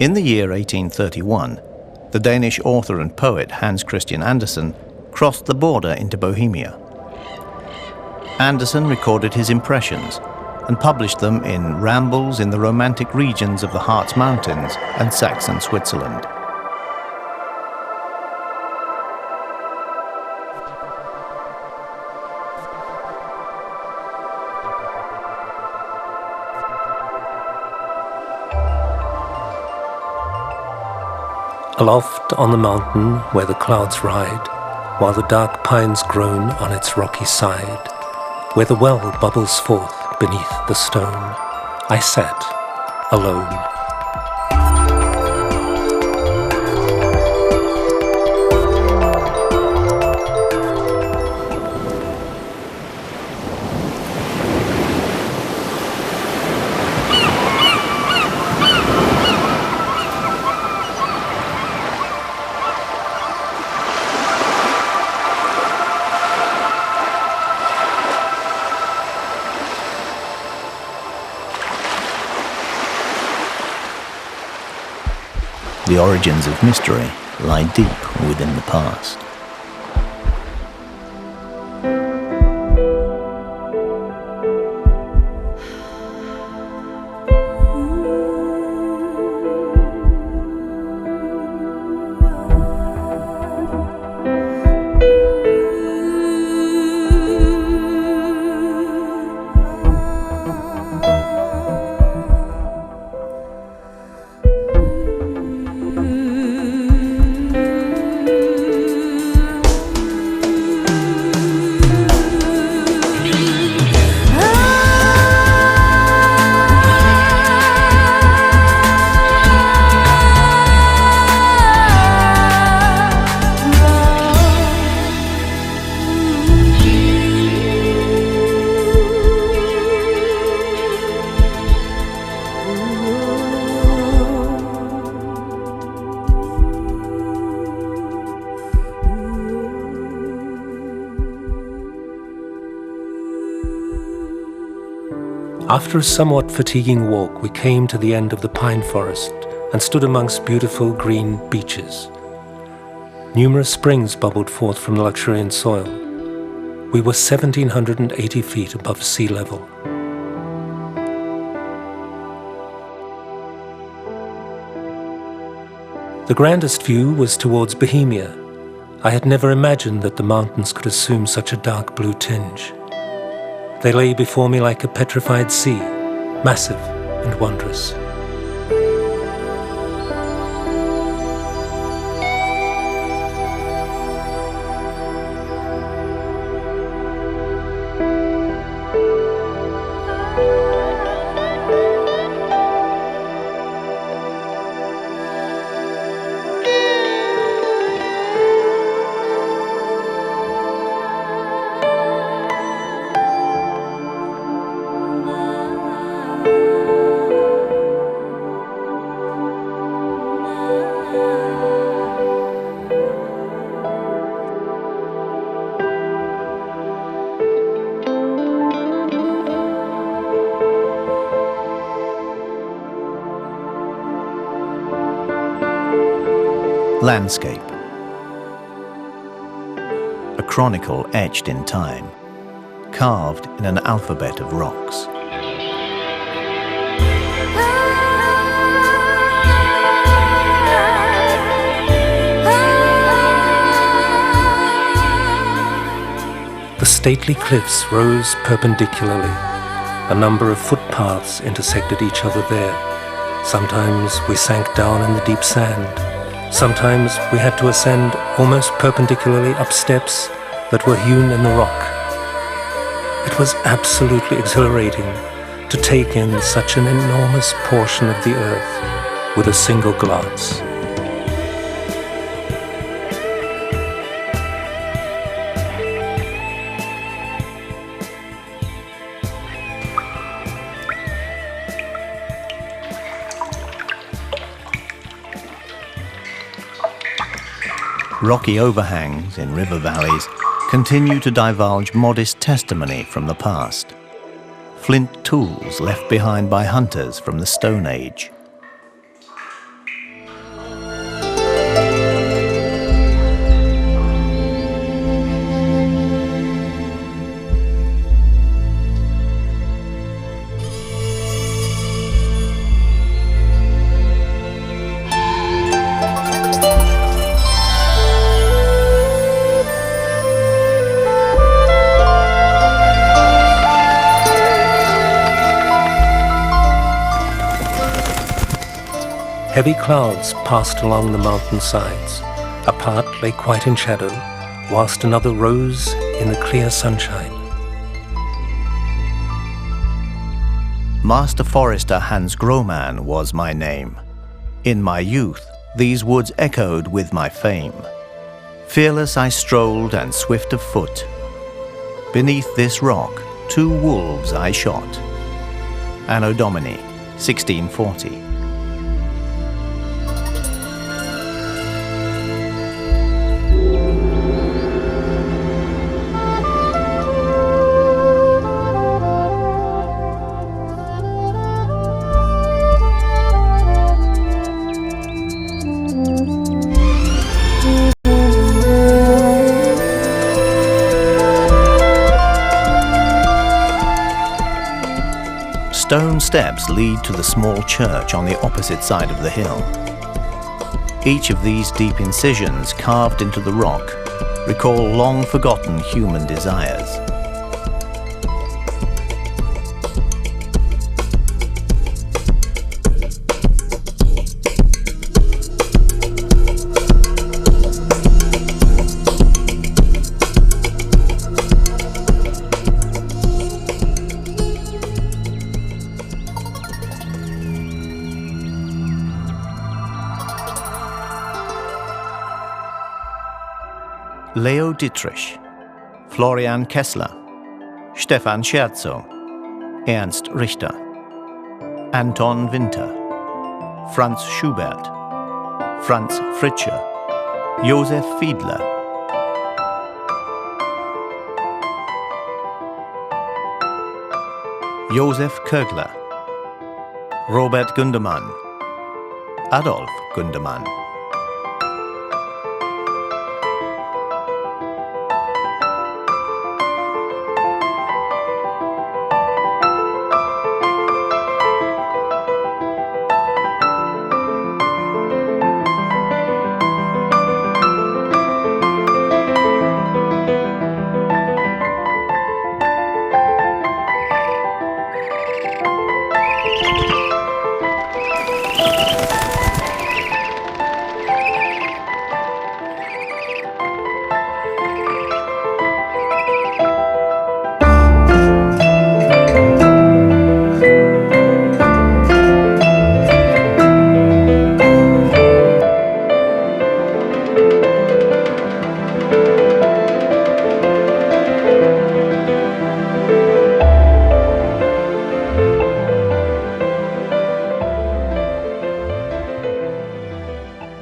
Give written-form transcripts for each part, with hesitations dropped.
In the year 1831, the Danish author and poet Hans Christian Andersen crossed the border into Bohemia. Andersen recorded his impressions and published them in Rambles in the Romantic Regions of the Harz Mountains and Saxon Switzerland. Aloft on the mountain where the clouds ride, while the dark pines groan on its rocky side, where the well bubbles forth beneath the stone, I sat alone. The origins of mystery lie deep within the past. After a somewhat fatiguing walk, we came to the end of the pine forest and stood amongst beautiful green beeches. Numerous springs bubbled forth from the luxuriant soil. We were 1,780 feet above sea level. The grandest view was towards Bohemia. I had never imagined that the mountains could assume such a dark blue tinge. They lay before me like a petrified sea, massive and wondrous. Landscape. A chronicle etched in time, carved in an alphabet of rocks. The stately cliffs rose perpendicularly. A number of footpaths intersected each other there. Sometimes we sank down in the deep sand. Sometimes we had to ascend almost perpendicularly up steps that were hewn in the rock. It was absolutely exhilarating to take in such an enormous portion of the earth with a single glance. Rocky overhangs in river valleys continue to divulge modest testimony from the past. Flint tools left behind by hunters from the Stone Age. Heavy clouds passed along the mountain sides. A part lay quite in shadow, whilst another rose in the clear sunshine. Master Forester Hans Grohmann was my name. In my youth, these woods echoed with my fame. Fearless I strolled and swift of foot. Beneath this rock, 2 wolves I shot. Anno Domini, 1640. Stone steps lead to the small church on the opposite side of the hill. Each of these deep incisions carved into the rock recall long-forgotten human desires. Leo Dietrich, Florian Kessler, Stefan Scherzo, Ernst Richter, Anton Winter, Franz Schubert, Franz Fritsche, Josef Fiedler, Josef Kögler, Robert Gundermann, Adolf Gundermann.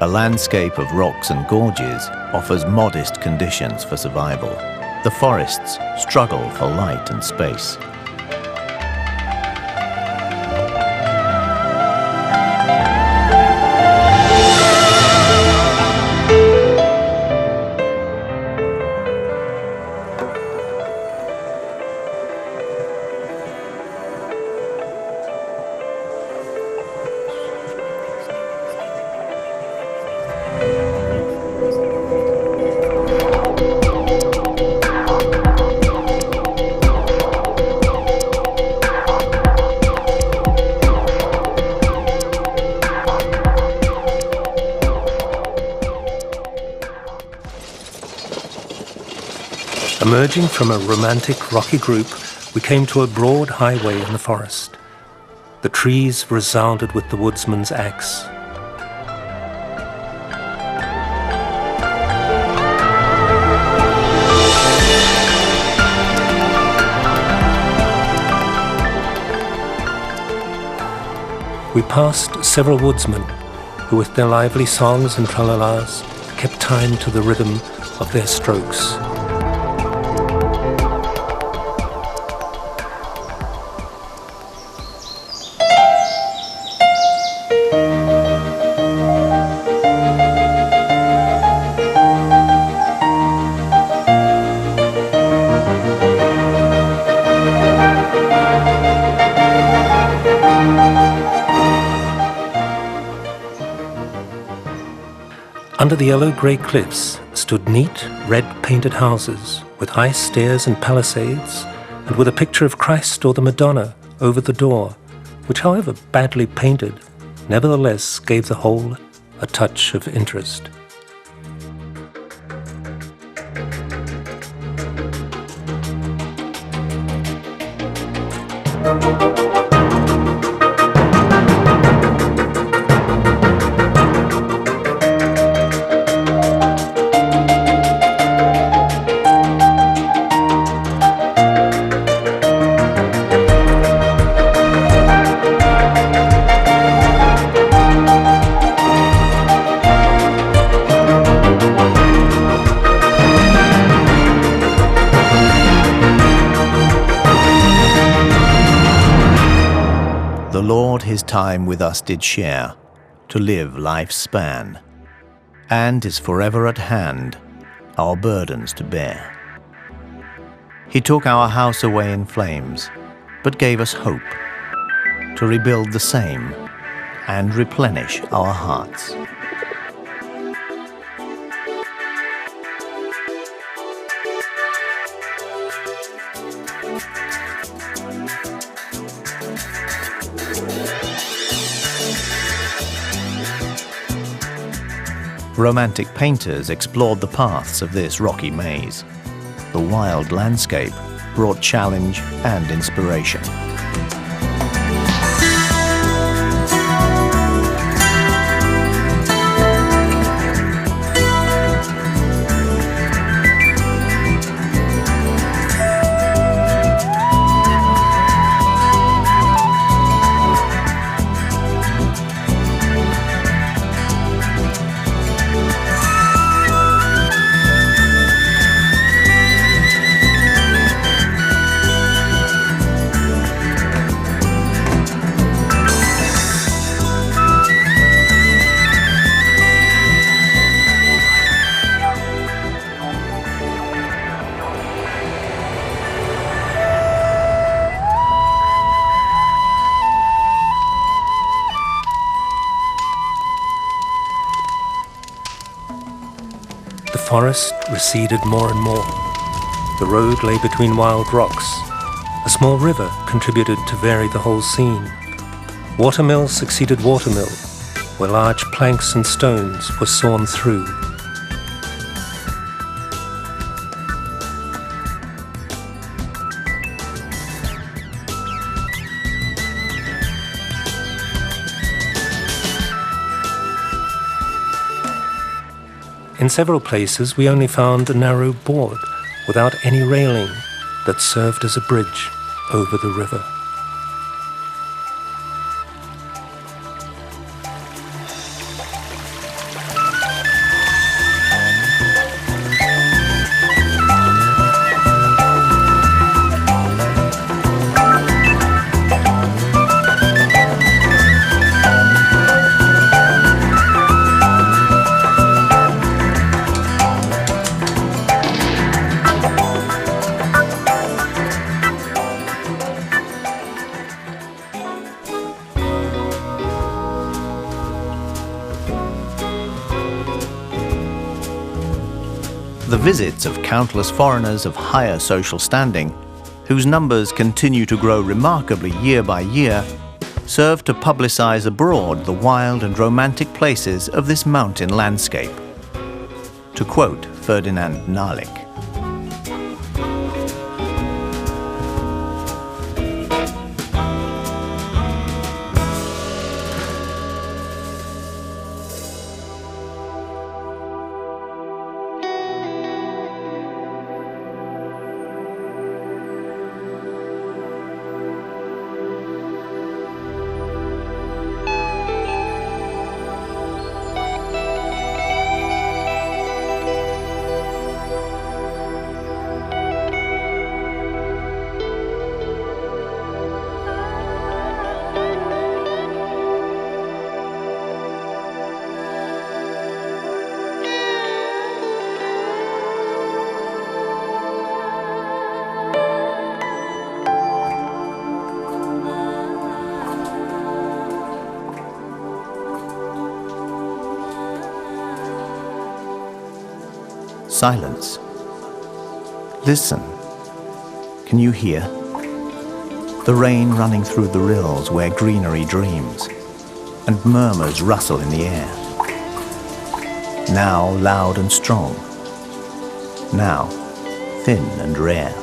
A landscape of rocks and gorges offers modest conditions for survival. The forests struggle for light and space. Emerging from a romantic rocky group, we came to a broad highway in the forest. The trees resounded with the woodsman's axe. We passed several woodsmen who, with their lively songs and tralalas, kept time to the rhythm of their strokes. Under the yellow-grey cliffs stood neat, red-painted houses with high stairs and palisades, and with a picture of Christ or the Madonna over the door, which, however badly painted, nevertheless gave the whole a touch of interest. The Lord his time with us did share, to live life's span, and is forever at hand, our burdens to bear. He took our house away in flames, but gave us hope, to rebuild the same, and replenish our hearts. Romantic painters explored the paths of this rocky maze. The wild landscape brought challenge and inspiration. The forest receded more and more. The road lay between wild rocks. A small river contributed to vary the whole scene. Watermill succeeded watermill, where large planks and stones were sawn through. In several places we only found a narrow board without any railing that served as a bridge over the river. The visits of countless foreigners of higher social standing, whose numbers continue to grow remarkably year by year, serve to publicize abroad the wild and romantic places of this mountain landscape. To quote Ferdinand Nalik, silence. Listen. Can you hear? The rain running through the rills where greenery dreams. and murmurs rustle in the air. Now loud and strong, now thin and rare.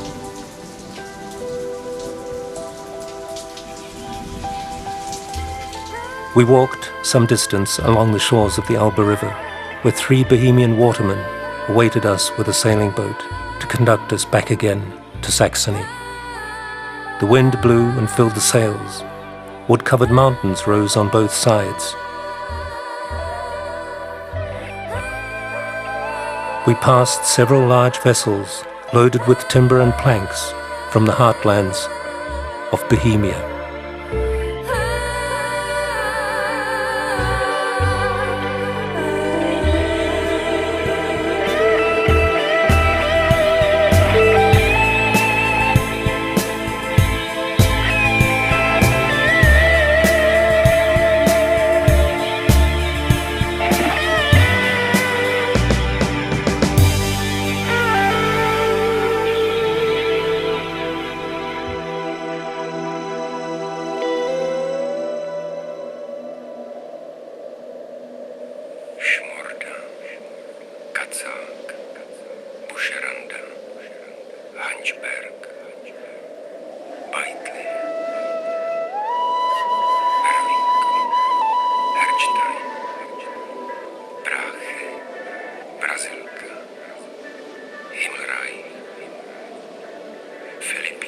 We walked some distance along the shores of the Alba River, where 3 Bohemian watermen awaited us with a sailing boat to conduct us back again to Saxony. The wind blew and filled the sails. Wood-covered mountains rose on both sides. We passed several large vessels loaded with timber and planks from the heartlands of Bohemia. Philip